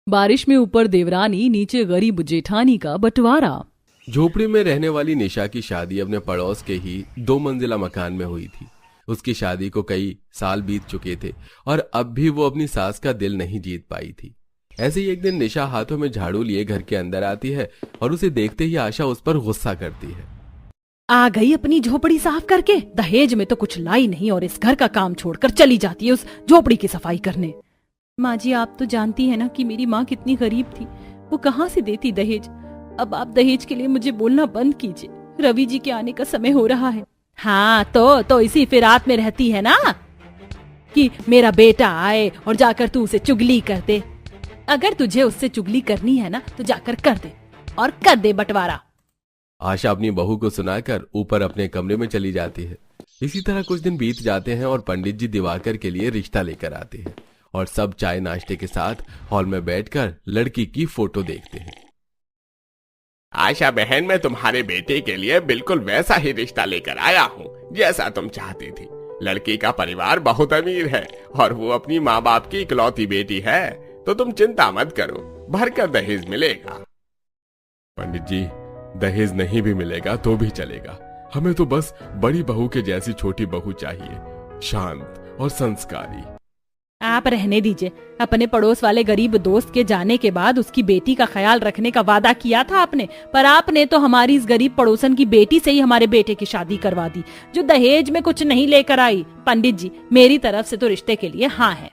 बारिश में ऊपर देवरानी, नीचे गरीब जेठानी का बंटवारा। झोपड़ी में रहने वाली निशा की शादी अपने पड़ोस के ही 2 मंजिला मकान में हुई थी। उसकी शादी को कई साल बीत चुके थे और अब भी वो अपनी सास का दिल नहीं जीत पाई थी। ऐसे ही एक दिन निशा हाथों में झाड़ू लिए घर के अंदर आती है और उसे देखते ही आशा उस पर गुस्सा करती है। आ गई अपनी झोपड़ी साफ करके, दहेज में तो कुछ लाई नहीं और इस घर का काम छोड़कर चली जाती है उस झोपड़ी की सफाई करने। माँ जी, आप तो जानती है ना कि मेरी माँ कितनी गरीब थी, वो कहाँ से देती दहेज। अब आप दहेज के लिए मुझे बोलना बंद कीजिए, रवि जी के आने का समय हो रहा है। हाँ तो इसी फिरात में रहती है ना कि मेरा बेटा आए और जाकर तू उसे चुगली कर दे। अगर तुझे उससे चुगली करनी है ना तो जाकर कर दे, और कर दे बंटवारा। आशा अपनी बहू को सुनाकर ऊपर अपने कमरे में चली जाती है। इसी तरह कुछ दिन बीत जाते हैं और पंडित जी दिवाकर के लिए रिश्ता लेकर आते हैं और सब चाय नाश्ते के साथ हॉल में बैठकर लड़की की फोटो देखते हैं। आशा बहन, मैं तुम्हारे बेटे के लिए बिल्कुल वैसा ही रिश्ता लेकर आया हूँ जैसा तुम चाहती थी। लड़की का परिवार बहुत अमीर है और वो अपनी माँ बाप की इकलौती बेटी है, तो तुम चिंता मत करो, भरकर दहेज मिलेगा। पंडित जी, दहेज नहीं भी मिलेगा तो भी चलेगा, हमें तो बस बड़ी बहू के जैसी छोटी बहू चाहिए, शांत और संस्कारी। आप रहने दीजिए। अपने पड़ोस वाले गरीब दोस्त के जाने के बाद उसकी बेटी का ख्याल रखने का वादा किया था आपने, पर आपने तो हमारी इस गरीब पड़ोसन की बेटी से ही हमारे बेटे की शादी करवा दी, जो दहेज में कुछ नहीं लेकर आई। पंडित जी, मेरी तरफ से तो रिश्ते के लिए हाँ है।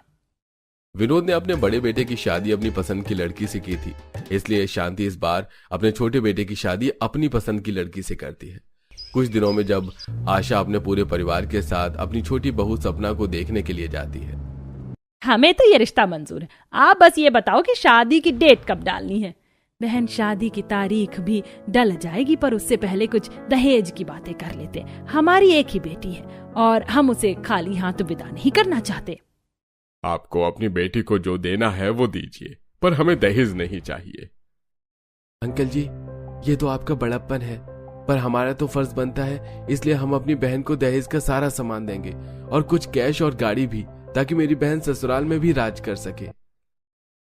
विनोद ने अपने बड़े बेटे की शादी अपनी पसंद की लड़की से की थी, इसलिए शांति इस बार अपने छोटे बेटे की शादी अपनी पसंद की लड़की से करती है। कुछ दिनों में जब आशा अपने पूरे परिवार के साथ अपनी छोटी बहू सपना को देखने के लिए जाती है। हमें तो ये रिश्ता मंजूर है, आप बस ये बताओ कि शादी की डेट कब डालनी है। बहन, शादी की तारीख भी डल जाएगी, पर उससे पहले कुछ दहेज की बातें कर लेते। हमारी एक ही बेटी है और हम उसे खाली हाथ विदा नहीं करना चाहते। आपको अपनी बेटी को जो देना है वो दीजिए, पर हमें दहेज नहीं चाहिए। अंकल जी, ये तो आपका बड़प्पन है, पर हमारा तो फर्ज बनता है, इसलिए हम अपनी बहन को दहेज का सारा सामान देंगे और कुछ कैश और गाड़ी भी, ताकि मेरी बहन ससुराल में भी राज कर सके।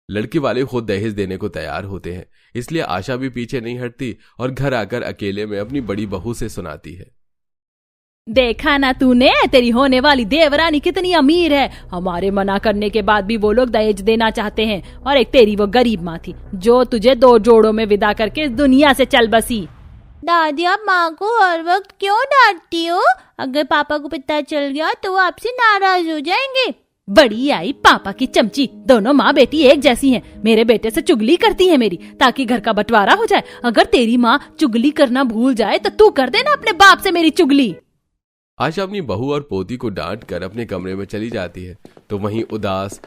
लड़की वाले खुद दहेज देने को तैयार होते हैं, इसलिए आशा भी पीछे नहीं हटती और घर आकर अकेले में अपनी बड़ी बहू से सुनाती है। देखा ना तूने, तेरी होने वाली देवरानी कितनी अमीर है। हमारे मना करने के बाद भी वो लोग दहेज देना चाहते हैं, और एक तेरी वो गरीब माँ थी जो तुझे 2 जोड़ों में विदा करके इस दुनिया से चल बसी। दादी, आप माँ को हर वक्त क्यों डांटती हो? अगर पापा को पता चल गया तो वो आपसे नाराज हो जाएंगे। बड़ी आई पापा की चमची, दोनों माँ बेटी एक जैसी हैं। मेरे बेटे से चुगली करती है मेरी, ताकि घर का बंटवारा हो जाए। अगर तेरी माँ चुगली करना भूल जाए तो तू कर देना अपने बाप से मेरी चुगली। आशा अपनी बहू और पोती को डांट कर अपने कमरे में चली जाती है, तो वहीं उदास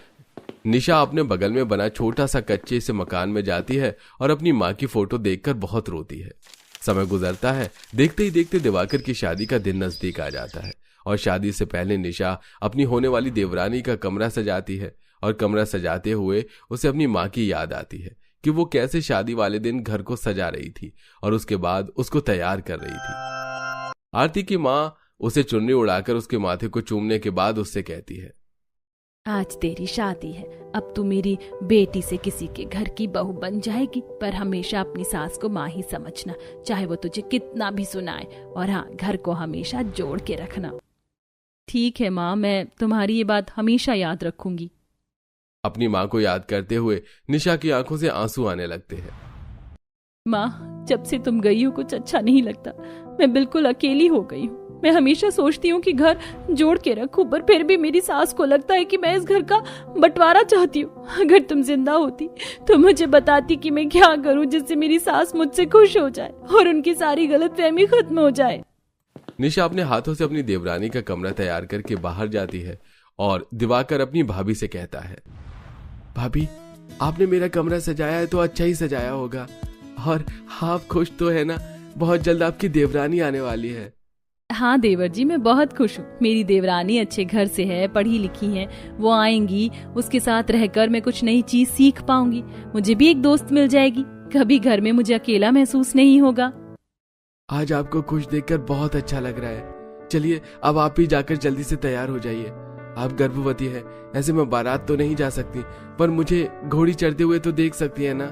निशा अपने बगल में बना छोटा सा कच्चे से मकान में जाती है और अपनी माँ की फोटो देखकर बहुत रोती है। समय गुजरता है, देखते ही देखते दिवाकर की शादी का दिन नजदीक आ जाता है और शादी से पहले निशा अपनी होने वाली देवरानी का कमरा सजाती है और कमरा सजाते हुए उसे अपनी माँ की याद आती है कि वो कैसे शादी वाले दिन घर को सजा रही थी और उसके बाद उसको तैयार कर रही थी। आरती की माँ उसे चुन्नी उड़ाकर उसके माथे को चूमने के बाद उससे कहती है, आज तेरी शादी है, अब तू मेरी बेटी से किसी के घर की बहू बन जाएगी, पर हमेशा अपनी सास को माँ ही समझना, चाहे वो तुझे कितना भी सुनाए, और हाँ, घर को हमेशा जोड़ के रखना। ठीक है माँ, मैं तुम्हारी ये बात हमेशा याद रखूंगी। अपनी माँ को याद करते हुए निशा की आंखों से आंसू आने लगते हैं। माँ, जब से तुम गई हो कुछ अच्छा नहीं लगता। मैं बिल्कुल अकेली हो गई हूँ। मैं हमेशा सोचती हूँ कि घर जोड़ के रखूं, पर फिर भी मेरी सास को लगता है कि मैं इस घर का बंटवारा चाहती हूँ। अगर तुम जिंदा होती तो मुझे बताती कि मैं क्या करूँ जिससे मेरी सास मुझसे खुश हो जाए और उनकी सारी गलतफहमी खत्म हो जाए। निशा अपने हाथों से अपनी देवरानी का कमरा तैयार करके बाहर जाती है और दिवाकर अपनी भाभी से कहता है, भाभी, आपने मेरा कमरा सजाया है तो अच्छा ही सजाया होगा, और आप खुश तो है ना? बहुत जल्द आपकी देवरानी आने वाली है। हाँ देवर जी, मैं बहुत खुश हूँ। मेरी देवरानी अच्छे घर से है, पढ़ी लिखी है, वो आएंगी, उसके साथ रहकर मैं कुछ नई चीज सीख पाऊंगी। मुझे भी एक दोस्त मिल जाएगी, कभी घर में मुझे अकेला महसूस नहीं होगा। आज आपको खुश देखकर बहुत अच्छा लग रहा है। चलिए अब आप भी जाकर जल्दी से तैयार हो जाइए, आप गर्भवती है, ऐसे में बारात तो नहीं जा सकती, पर मुझे घोड़ी चढ़ते हुए तो देख सकती है ना।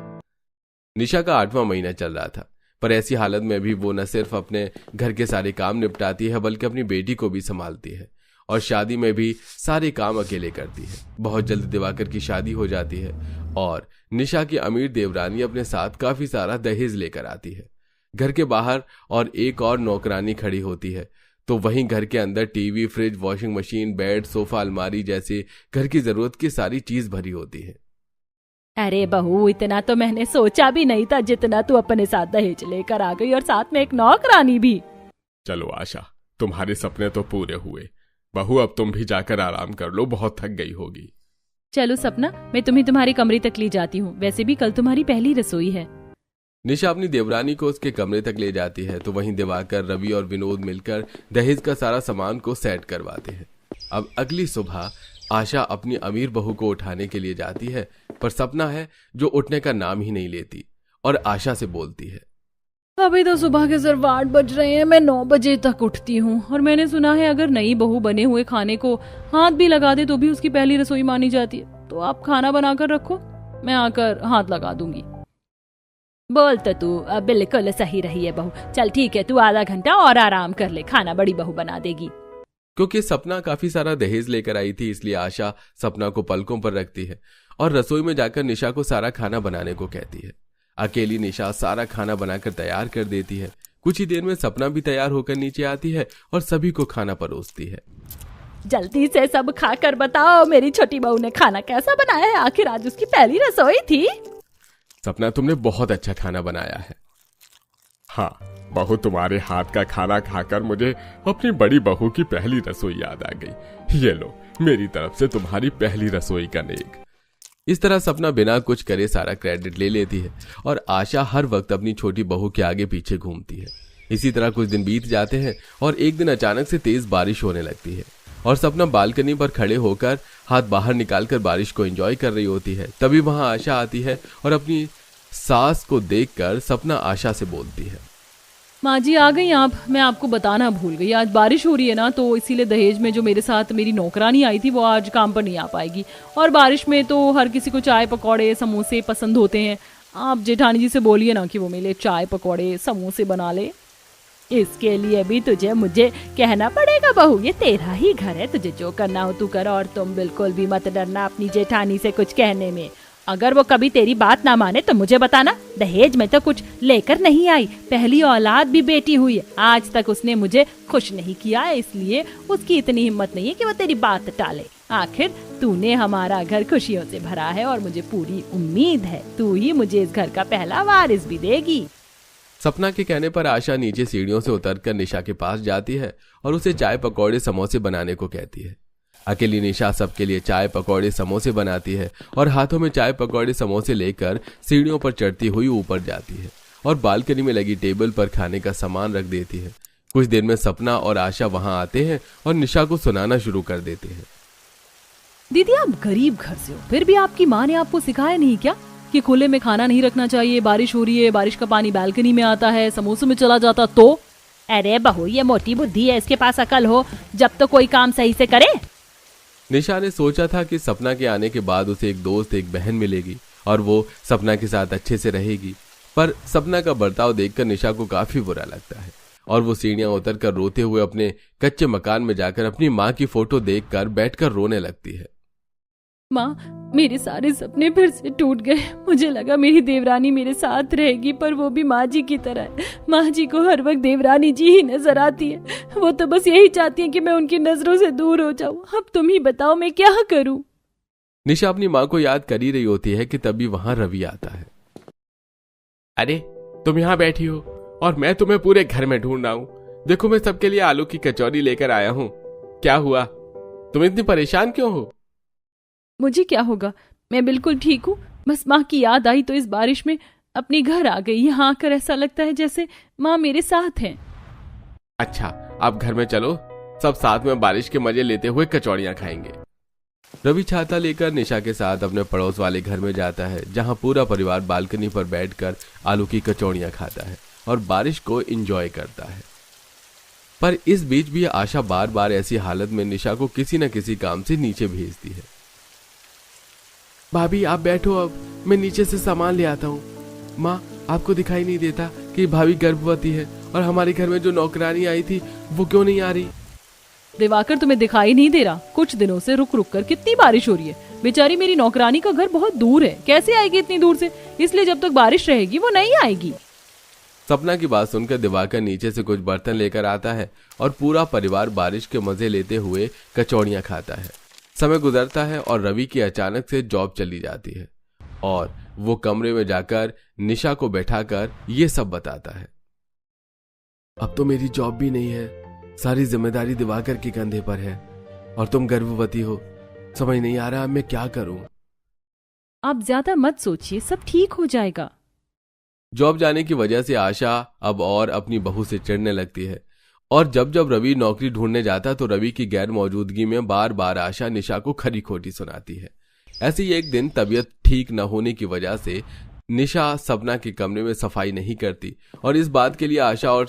निशा का 8वां महीना चल रहा था, पर ऐसी हालत में भी वो न सिर्फ अपने घर के सारे काम निपटाती है बल्कि अपनी बेटी को भी संभालती है और शादी में भी सारे काम अकेले करती है। बहुत जल्द दिवाकर की शादी हो जाती है और निशा की अमीर देवरानी अपने साथ काफी सारा दहेज लेकर आती है। घर के बाहर और एक और नौकरानी खड़ी होती है, तो वहीं घर के अंदर TV, fridge, washing machine, bed, sofa, अलमारी जैसे घर की जरूरत की सारी चीज भरी होती है। अरे बहू, इतना तो मैंने सोचा भी नहीं था जितना तू अपने साथ दहेज लेकर आ गई, और साथ में एक नौकरानी भी। चलो आशा, तुम्हारे सपने तो पूरे हुए। बहू अब तुम भी जाकर आराम कर लो, बहुत थक गई होगी। चलो सपना, मैं तुम्हें तुम्हारे कमरे तक ले जाती हूँ। वैसे भी कल तुम्हारी पहली रसोई है। निशा अपनी देवरानी को उसके कमरे तक ले जाती है, तो वहीं दिवाकर, रवि और विनोद मिलकर दहेज का सारा सामान को सेट करवाते हैं। अब अगली सुबह आशा अपनी अमीर बहू को उठाने के लिए जाती है, पर सपना है जो उठने का नाम ही नहीं लेती और आशा से बोलती है, अभी तो सुबह के सिर्फ 8 बज रहे हैं, मैं 9 बजे तक उठती हूँ। और मैंने सुना है अगर नई बहू बने हुए खाने को हाथ भी लगा दे तो भी उसकी पहली रसोई मानी जाती है। तो आप खाना बनाकर रखो, मैं आकर हाथ लगा दूंगी। बोल तो तू बिल्कुल सही रही है बहू। चल ठीक है, तू आधा घंटा और आराम कर ले, खाना बड़ी बहू बना देगी। क्योंकि सपना काफी सारा दहेज लेकर आई थी, इसलिए आशा सपना को पलकों पर रखती है और रसोई में जाकर निशा को सारा खाना बनाने को कहती है। अकेली निशा सारा खाना बनाकर तैयार कर देती है। कुछ ही देर में सपना भी तैयार होकर नीचे आती है और सभी को खाना परोसती है। जल्दी से सब खाकर बताओ मेरी छोटी बहू ने खाना कैसा बनाया है, आखिर आज उसकी पहली रसोई थी। सपना, तुमने बहुत अच्छा खाना बनाया है। हाँ बहू, तुम्हारे हाथ का खाना खाकर मुझे अपनी बड़ी बहू की पहली रसोई याद आ गई। ये लो, मेरी तरफ से तुम्हारी पहली रसोई का नेक। इस तरह सपना बिना कुछ करे सारा क्रेडिट ले लेती है और आशा हर वक्त अपनी छोटी बहू के आगे पीछे घूमती है। इसी तरह कुछ दिन बीत जाते हैं और एक दिन अचानक से तेज बारिश होने लगती है और सपना बालकनी पर खड़े होकर हाथ बाहर निकालकर बारिश को एंजॉय कर रही होती है। तभी वहां आशा आती है और अपनी सास को देखकर सपना आशा से बोलती है, माँ जी आ गई आप? मैं आपको बताना भूल गई, आज बारिश हो रही है ना, तो इसीलिए दहेज में जो मेरे साथ मेरी नौकरानी आई थी वो आज काम पर नहीं आ पाएगी। और बारिश में तो हर किसी को चाय पकौड़े समोसे पसंद होते हैं। आप जेठानी जी से बोलिए ना कि वो मेरे लिए चाय पकौड़े समोसे बना ले। इसके लिए भी तुझे मुझे कहना पड़ेगा बहू, ये तेरा ही घर है, तुझे जो करना हो तू कर। और तुम बिल्कुल भी मत डरना अपनी जेठानी से कुछ कहने में। अगर वो कभी तेरी बात ना माने तो मुझे बताना। दहेज में तो कुछ लेकर नहीं आई, पहली औलाद भी बेटी हुई है। आज तक उसने मुझे खुश नहीं किया है, इसलिए उसकी इतनी हिम्मत नहीं है कि वो तेरी बात टाले। आखिर तूने हमारा घर खुशियों से भरा है और मुझे पूरी उम्मीद है तू ही मुझे इस घर का पहला वारिस भी देगी। सपना के कहने पर आशा नीचे सीढ़ियों से उतरकर निशा के पास जाती है और उसे चाय पकौड़े समोसे बनाने को कहती है। अकेली निशा सबके लिए चाय पकौड़े समोसे बनाती है और हाथों में चाय पकौड़े समोसे लेकर सीढ़ियों पर चढ़ती हुई ऊपर जाती है और बालकनी में लगी टेबल पर खाने का सामान रख देती है। कुछ देर में सपना और आशा वहां आते हैं और निशा को सुनाना शुरू कर देते हैं। दीदी आप गरीब घर से हो, फिर भी आपकी माँ ने आपको सिखाया नहीं क्या कि खुले में खाना नहीं रखना चाहिए, बारिश हो रही है, बारिश का पानी बालकनी में आता है, समोसों में चला जाता तो? अरे बहू, ये मोटी बुद्धि है, इसके पास अकल हो जब तो कोई काम सही से करे। निशा ने सोचा था कि सपना के आने के बाद उसे एक दोस्त, एक बहन मिलेगी और वो सपना के साथ अच्छे से रहेगी, पर सपना का बर्ताव देखकर निशा को काफी बुरा लगता है और वो सीढ़ियां उतरकर रोते हुए अपने कच्चे मकान में जाकर अपनी माँ की फोटो देखकर बैठकर रोने लगती है। माँ, मेरे सारे सपने फिर से टूट गए। मुझे लगा मेरी देवरानी मेरे साथ रहेगी, पर वो भी माँ जी की तरह है। माँ जी को हर वक्त देवरानी जी ही नजर आती है। वो तो बस यही चाहती है कि मैं उनकी नजरों से दूर हो जाऊं। अब तुम ही बताओ मैं क्या करूं? निशा अपनी माँ को याद कर ही रही होती है कि तभी वहां रवि आता है। अरे तुम यहाँ बैठी हो और मैं तुम्हें पूरे घर में ढूंढ रहा हूँ। देखो मैं सबके लिए आलू की कचौरी लेकर आया हूँ। क्या हुआ, तुम इतनी परेशान क्यों हो? मुझे क्या होगा, मैं बिल्कुल ठीक हूँ। बस माँ की याद आई तो इस बारिश में अपने घर आ गई। यहाँ आकर ऐसा लगता है जैसे माँ मेरे साथ हैं। अच्छा, आप घर में चलो, सब साथ में बारिश के मजे लेते हुए कचौड़ियाँ खाएंगे। रवि छाता लेकर निशा के साथ अपने पड़ोस वाले घर में जाता है, जहां पूरा परिवार बालकनी पर बैठकर आलू की कचौड़ियां खाता है और बारिश को एंजॉय करता है। पर इस बीच भी आशा बार बार ऐसी हालत में निशा को किसी न किसी काम से नीचे भेजती है। भाभी आप बैठो, अब मैं नीचे से सामान ले आता हूँ। माँ आपको दिखाई नहीं देता कि भाभी गर्भवती है, और हमारे घर में जो नौकरानी आई थी वो क्यों नहीं आ रही? दिवाकर तुम्हें दिखाई नहीं दे रहा? कुछ दिनों से रुक रुक कर कितनी बारिश हो रही है। बेचारी मेरी नौकरानी का घर बहुत दूर है, कैसे आएगी इतनी दूर से? इसलिए जब तक बारिश रहेगी वो नहीं आएगी। सपना की बात सुनकर दिवाकर नीचे से कुछ बर्तन लेकर आता है और पूरा परिवार बारिश के मजे लेते हुए कचौड़ियां खाता है। समय गुजरता है और रवि की अचानक से जॉब चली जाती है और वो कमरे में जाकर निशा को बैठाकर ये सब बताता है। अब तो मेरी जॉब भी नहीं है, सारी जिम्मेदारी दिवाकर के कंधे पर है, और तुम गर्भवती हो। समझ नहीं आ रहा मैं क्या करूं। आप ज्यादा मत सोचिए, सब ठीक हो जाएगा। जॉब जाने की वजह से आशा अब और अपनी बहू से चिढ़ने लगती है, और जब जब रवि नौकरी ढूंढने जाता तो रवि की गैर मौजूदगी में बार बार आशा निशा को खरी खोटी सुनाती है। ऐसे ही एक दिन तबीयत ठीक न होने की वजह से निशा सपना के कमरे में सफाई नहीं करती, और इस बात के लिए आशा और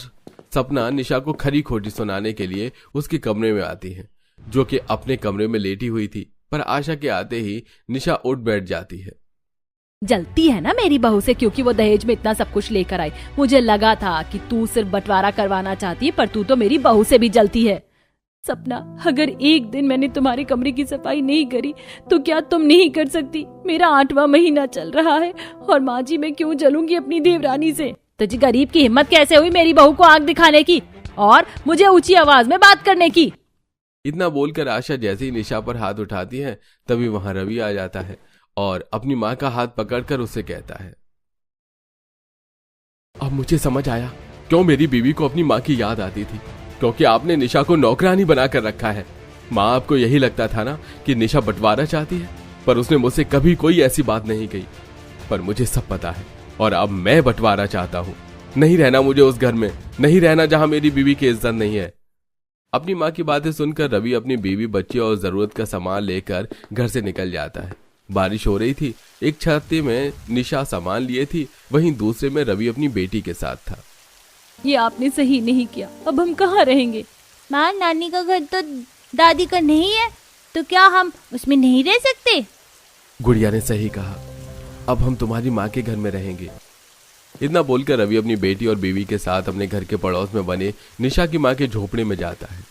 सपना निशा को खरी खोटी सुनाने के लिए उसके कमरे में आती है, जो कि अपने कमरे में लेटी हुई थी। पर आशा के आते ही निशा उठ बैठ जाती है। जलती है ना मेरी बहू से, क्योंकि वो दहेज में इतना सब कुछ लेकर आई। मुझे लगा था कि तू सिर्फ बंटवारा करवाना चाहती है, पर तू तो मेरी बहू से भी जलती है। सपना, अगर एक दिन मैंने तुम्हारे कमरे की सफाई नहीं करी तो क्या तुम नहीं कर सकती? मेरा 8वां महीना चल रहा है और माँ जी मैं क्यों जलूंगी अपनी देवरानी से? तुझे गरीब की हिम्मत कैसे हुई मेरी बहू को आंख दिखाने की और मुझे ऊंची आवाज में बात करने की? इतना बोलकर आशा जैसे ही निशा पर हाथ उठाती है तभी वहां रवि आ जाता है और अपनी माँ का हाथ पकड़कर उससे कहता है, अब मुझे समझ आया क्यों मेरी बीवी को अपनी माँ की याद आती थी, क्योंकि आपने निशा को नौकरानी बनाकर रखा है। माँ आपको यही लगता था ना कि निशा बंटवारा चाहती है, पर उसने मुझसे कभी कोई ऐसी बात नहीं कही। पर मुझे सब पता है और अब मैं बंटवारा चाहता हूँ। नहीं रहना मुझे उस घर में, नहीं रहना जहां मेरी बीवी की इज्जत नहीं है। अपनी माँ की बातें सुनकर रवि अपनी बीवी, बच्चे और जरूरत का सामान लेकर घर से निकल जाता है। बारिश हो रही थी। एक छाते में निशा सामान लिए थी, वहीं दूसरे में रवि अपनी बेटी के साथ था। ये आपने सही नहीं किया, अब हम कहाँ रहेंगे? माँ, नानी का घर तो दादी का नहीं है, तो क्या हम उसमें नहीं रह सकते? गुड़िया ने सही कहा, अब हम तुम्हारी माँ के घर में रहेंगे। इतना बोलकर रवि अपनी बेटी और बीवी के साथ अपने घर के पड़ोस में बने निशा की माँ के झोपड़े में जाता है।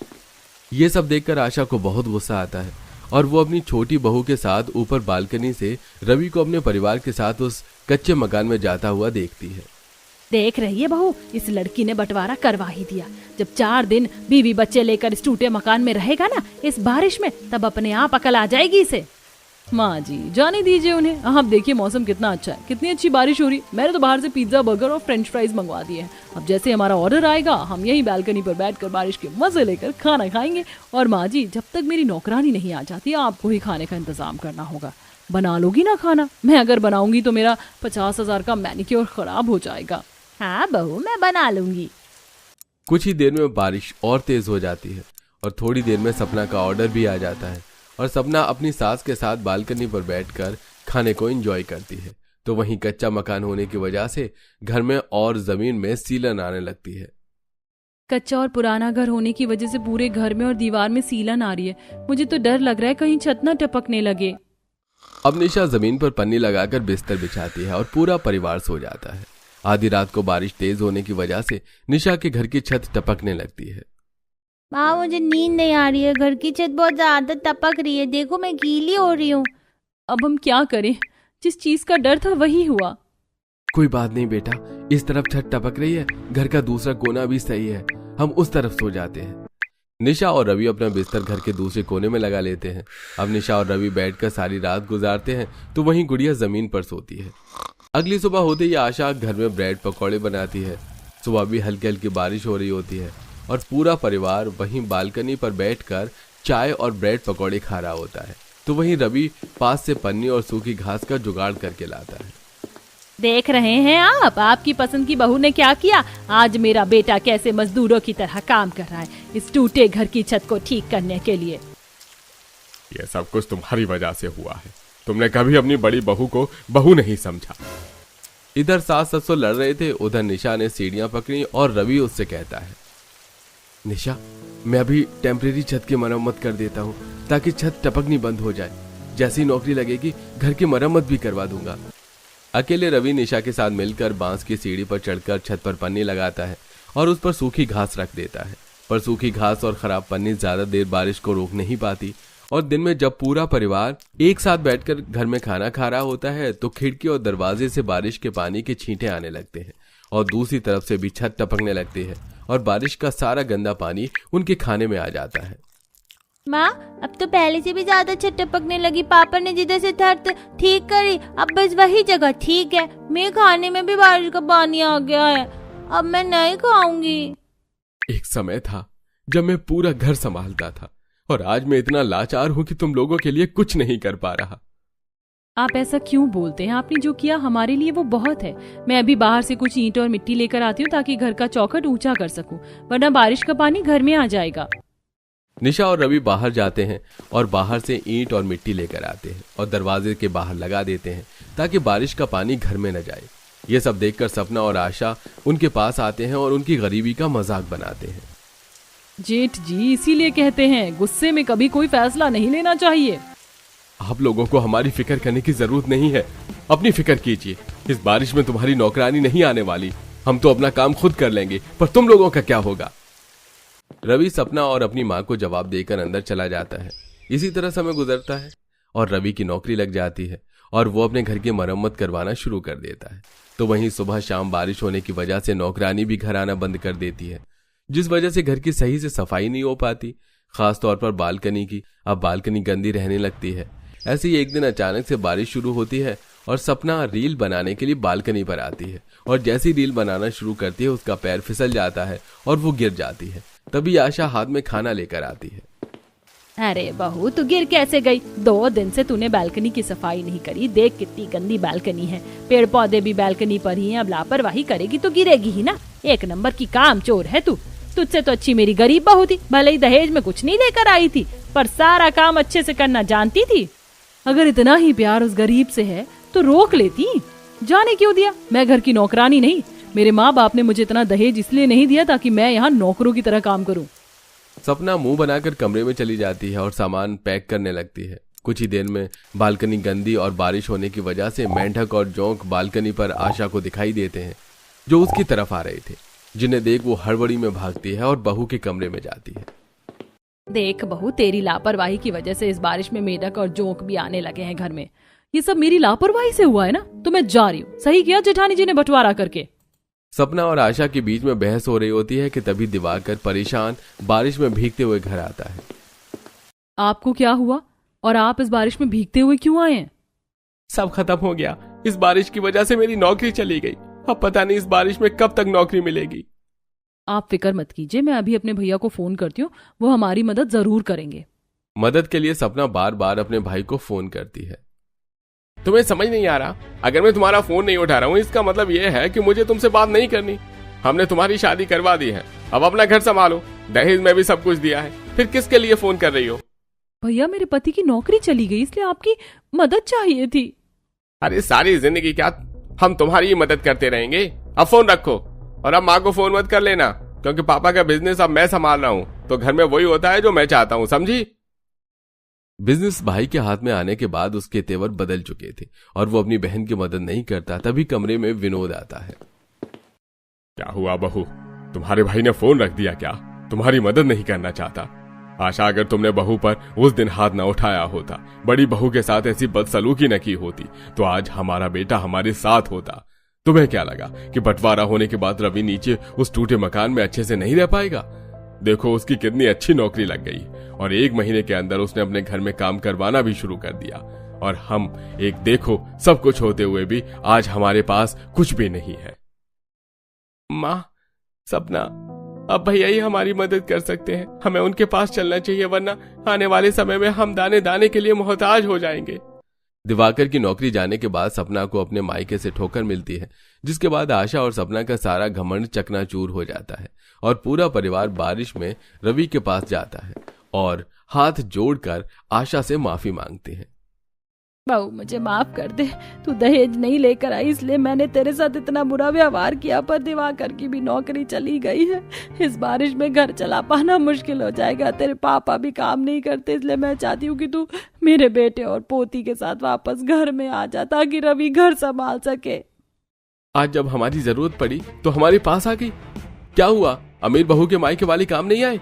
ये सब देखकर आशा को बहुत गुस्सा आता है और वो अपनी छोटी बहू के साथ ऊपर बालकनी से रवि को अपने परिवार के साथ उस कच्चे मकान में जाता हुआ देखती है। देख रही है बहू, इस लड़की ने बंटवारा करवा ही दिया। जब 4 दिन बीवी बच्चे लेकर इस टूटे मकान में रहेगा ना इस बारिश में, तब अपने आप अकल आ जाएगी इसे। माँ जी जाने दीजिए उन्हें। आप देखिए मौसम कितना अच्छा है, कितनी अच्छी बारिश हो रही। मैंने तो बाहर से पिज्जा, बर्गर और फ्रेंच फ्राइज मंगवा दिए हैं। अब जैसे हमारा ऑर्डर आएगा हम यही बालकनी पर बैठकर बारिश के मजे लेकर खाना खाएंगे। और माँ जी, जब तक मेरी नौकरानी नहीं आ जाती आपको ही खाने का इंतजाम करना होगा। बना लोगी ना खाना? मैं अगर बनाऊंगी तो मेरा 50,000 का मैनिक्योर खराब हो जाएगा। हाँ बहू, मैं बना लूंगी। कुछ ही देर में बारिश और तेज हो जाती है और थोड़ी देर में सपना का ऑर्डर भी आ जाता है और सपना अपनी सास के साथ बालकनी पर बैठकर खाने को एंजॉय करती है। तो वहीं कच्चा मकान होने की वजह से घर में और जमीन में सीलन आने लगती है। कच्चा और पुराना घर होने की वजह से पूरे घर में और दीवार में सीलन आ रही है। मुझे तो डर लग रहा है कहीं छत न टपकने लगे। अब निशा जमीन पर पन्नी लगाकर बिस्तर बिछाती है और पूरा परिवार सो जाता है। आधी रात को बारिश तेज होने की वजह से निशा के घर की छत टपकने लगती है। माँ, मुझे नींद नहीं आ रही है, घर की छत बहुत ज्यादा टपक रही है, देखो मैं गीली हो रही हूँ। अब हम क्या करें? जिस चीज का डर था वही हुआ। कोई बात नहीं बेटा, इस तरफ छत टपक रही है, घर का दूसरा कोना भी सही है, हम उस तरफ सो जाते हैं। निशा और रवि अपना बिस्तर घर के दूसरे कोने में लगा लेते हैं। अब निशा और रवि बैठकर सारी रात गुजारते हैं तो वहीं गुड़िया जमीन पर सोती है। अगली सुबह होते ही आशा घर में ब्रेड पकौड़े बनाती है। सुबह भी हल्की हल्की बारिश हो रही होती है और पूरा परिवार वहीं बालकनी पर बैठकर चाय और ब्रेड पकौड़े खा रहा होता है। तो वहीं रवि पास से पन्नी और सूखी घास का जुगाड़ करके लाता है। देख रहे हैं आप, आपकी पसंद की बहू ने क्या किया? आज मेरा बेटा कैसे मजदूरों की तरह काम कर रहा है इस टूटे घर की छत को ठीक करने के लिए। ये सब कुछ तुम्हारी वजह से हुआ है। तुमने कभी अपनी बड़ी बहू को बहू नहीं समझा। इधर सास ससुर लड़ रहे थे, उधर निशा ने सीढ़ियां पकड़ी और रवि उससे कहता है, निशा, मैं अभी टेम्परेरी छत की मरम्मत कर देता हूँ ताकि छत टपकनी बंद हो जाए। जैसी नौकरी लगेगी घर की मरम्मत भी करवा दूंगा। अकेले रवि निशा के साथ मिलकर बांस की सीढ़ी पर चढ़कर छत पर पन्नी लगाता है और उस पर सूखी घास रख देता है। पर सूखी घास और खराब पन्नी ज्यादा देर बारिश को रोक नहीं पाती और दिन में जब पूरा परिवार एक साथ बैठकर घर में खाना खा रहा होता है तो खिड़की और दरवाजे से बारिश के पानी के छींटे आने लगते हैं और दूसरी तरफ से भी छत टपकने लगती है और बारिश का सारा गंदा पानी उनके खाने में आ जाता है। माँ, अब तो पहले से भी ज्यादा छत टपकने लगी। पापा ने जिधर से छत ठीक करी, अब बस वही जगह ठीक है। मेरे खाने में भी बारिश का पानी आ गया है, अब मैं नहीं खाऊंगी। एक समय था जब मैं पूरा घर संभालता था और आज मैं इतना लाचार हूं कि तुम लोगों के लिए कुछ नहीं कर पा रहा। आप ऐसा क्यों बोलते हैं? आपने जो किया हमारे लिए वो बहुत है। मैं अभी बाहर से कुछ ईंट और मिट्टी लेकर आती हूँ ताकि घर का चौखट ऊंचा कर सकूं, वरना बारिश का पानी घर में आ जाएगा। निशा और रवि बाहर जाते हैं और बाहर से ईंट और मिट्टी लेकर आते हैं और दरवाजे के बाहर लगा देते हैं ताकि बारिश का पानी घर में न जाए। ये सब देखकर सपना और आशा उनके पास आते हैं और उनकी गरीबी का मजाक बनाते हैं। जेठ जी, इसीलिए कहते हैं गुस्से में कभी कोई फैसला नहीं लेना चाहिए। आप लोगों को हमारी फिक्र करने की जरूरत नहीं है, अपनी फिक्र कीजिए। इस बारिश में तुम्हारी नौकरानी नहीं आने वाली, हम तो अपना काम खुद कर लेंगे, पर तुम लोगों का क्या होगा? रवि सपना और अपनी माँ को जवाब देकर अंदर चला जाता है। इसी तरह समय गुजरता है और रवि की नौकरी लग जाती है और वो अपने घर की मरम्मत करवाना शुरू कर देता है। तो वहीं सुबह शाम बारिश होने की वजह से नौकरानी भी घर आना बंद कर देती है, जिस वजह से घर की सही से सफाई नहीं हो पाती, खास तौर पर बालकनी की। अब बालकनी गंदी रहने लगती है। ऐसे ही एक दिन अचानक से बारिश शुरू होती है और सपना रील बनाने के लिए बालकनी पर आती है और जैसी रील बनाना शुरू करती है उसका पैर फिसल जाता है और वो गिर जाती है। तभी आशा हाथ में खाना लेकर आती है। अरे बहू, तू गिर कैसे गई? 2 दिन से तूने बालकनी की सफाई नहीं करी। देख कितनी गंदी बालकनी है, पेड़ पौधे भी बालकनी पर ही हैं। अब लापरवाही करेगी तो गिरेगी ही ना। एक नंबर की काम चोर है तू। तुझसे तो अच्छी मेरी गरीब बहू थी। भले ही दहेज में कुछ नहीं लेकर आई थी, पर सारा काम अच्छे से करना जानती थी। अगर इतना ही प्यार उस गरीब से है तो रोक लेती, जाने क्यों दिया? मैं घर की नौकरानी नहीं। मेरे माँ बाप ने मुझे इतना दहेज इसलिए नहीं दिया ताकि मैं यहाँ नौकरों की तरह काम करूं। सपना मुंह बनाकर कमरे में चली जाती है और सामान पैक करने लगती है। कुछ ही देर में बालकनी गंदी और बारिश होने की वजह से मेंढक और जोंक बालकनी पर आशा को दिखाई देते हैं, जो उसकी तरफ आ रहे थे, जिन्हें देख वो हड़बड़ी में भागती है और बहू के कमरे में जाती है। देख बहू, तेरी लापरवाही की वजह से इस बारिश में मेंढक और जोंक भी आने लगे हैं घर में। ये सब मेरी लापरवाही से हुआ है ना, तो मैं जा रही हूँ। सही किया जेठानी जी ने बंटवारा करके। सपना और आशा के बीच में बहस हो रही होती है कि तभी दिवाकर परेशान बारिश में भीगते हुए घर आता है। आपको क्या हुआ और आप इस बारिश में भीगते हुए क्यों आए हैं? सब खत्म हो गया। इस बारिश की वजह से मेरी नौकरी चली गई। अब पता नहीं इस बारिश में कब तक नौकरी मिलेगी। आप फिक्र मत कीजिए, मैं अभी अपने भैया को फोन करती हूँ, वो हमारी मदद जरूर करेंगे। मदद के लिए सपना बार बार अपने भाई को फोन करती है। तुम्हें समझ नहीं आ रहा? अगर मैं तुम्हारा फोन नहीं उठा रहा हूँ इसका मतलब यह है कि मुझे तुमसे बात नहीं करनी। हमने तुम्हारी शादी करवा दी है, अब अपना घर संभालो। दहेज में भी सब कुछ दिया है, फिर किसके लिए फोन कर रही हो? भैया, मेरे पति की नौकरी चली गई, इसलिए आपकी मदद चाहिए थी। अरे सारी जिंदगी क्या हम तुम्हारी ही मदद करते रहेंगे? अब फोन रखो और अब माँ को फोन मत कर लेना, क्योंकि पापा का बिजनेस अब मैं संभाल रहा हूँ, तो घर में वही होता है जो मैं चाहता हूँ, समझी? बिजनेस भाई के हाथ में आने के बाद उसके तेवर बदल चुके थे और वो अपनी बहन की मदद नहीं करता। तभी कमरे में विनोद आता है। क्या हुआ बहू, तुम्हारे भाई ने फोन रख दिया क्या? तुम्हारी मदद नहीं करना चाहता? आशा, अगर तुमने बहू पर उस दिन हाथ न उठाया होता, बड़ी बहू के साथ ऐसी बदसलूकी न की होती, तो आज हमारा बेटा हमारे साथ होता। तुम्हें क्या लगा कि बंटवारा होने के बाद रवि नीचे उस टूटे मकान में अच्छे से नहीं रह पाएगा? देखो उसकी कितनी अच्छी नौकरी लग गई और 1 महीने के अंदर उसने अपने घर में काम करवाना भी शुरू कर दिया। और हम एक देखो सब कुछ होते हुए भी आज हमारे पास कुछ भी नहीं है। माँ, सपना, अब भैया ही हमारी मदद कर सकते हैं। हमें उनके पास चलना चाहिए, वरना आने वाले समय में हम दाने दाने के लिए मोहताज हो जाएंगे। दिवाकर की नौकरी जाने के बाद सपना को अपने मायके से ठोकर मिलती है, जिसके बाद आशा और सपना का सारा घमंड चकनाचूर हो जाता है और पूरा परिवार बारिश में रवि के पास जाता है और हाथ जोड़कर आशा से माफी मांगते हैं। बहू मुझे माफ कर दे, तू दहेज नहीं लेकर आई इसलिए मैंने तेरे साथ इतना बुरा व्यवहार किया, पर दिवाकर की भी नौकरी चली गई है। इस बारिश में घर चला पाना मुश्किल हो जाएगा। तेरे पापा भी काम नहीं करते, इसलिए मैं चाहती हूँ कि तू मेरे बेटे और पोती के साथ वापस घर में आ जा ताकि रवि घर संभाल सके। आज जब हमारी जरूरत पड़ी तो हमारे पास आ गई। क्या हुआ, अमीर बहू के मायके वाले काम नहीं आए?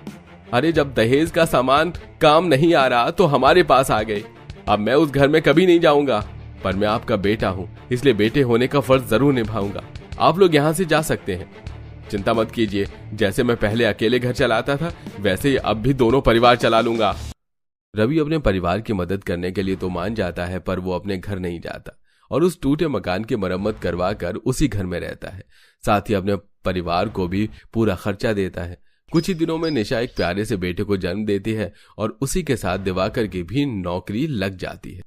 अरे जब दहेज का सामान काम नहीं आ रहा तो हमारे पास आ गए। अब मैं उस घर में कभी नहीं जाऊंगा, पर मैं आपका बेटा हूं, इसलिए बेटे होने का फर्ज जरूर निभाऊंगा। आप लोग यहाँ से जा सकते हैं। चिंता मत कीजिए, जैसे मैं पहले अकेले घर चलाता था वैसे ही अब भी दोनों परिवार चला लूंगा। रवि अपने परिवार की मदद करने के लिए तो मान जाता है, पर वो अपने घर नहीं जाता और उस टूटे मकान की मरम्मत करवा कर उसी घर में रहता है। साथ ही अपने परिवार को भी पूरा खर्चा देता है। कुछ ही दिनों में निशा एक प्यारे से बेटे को जन्म देती है और उसी के साथ दिवाकर की भी नौकरी लग जाती है।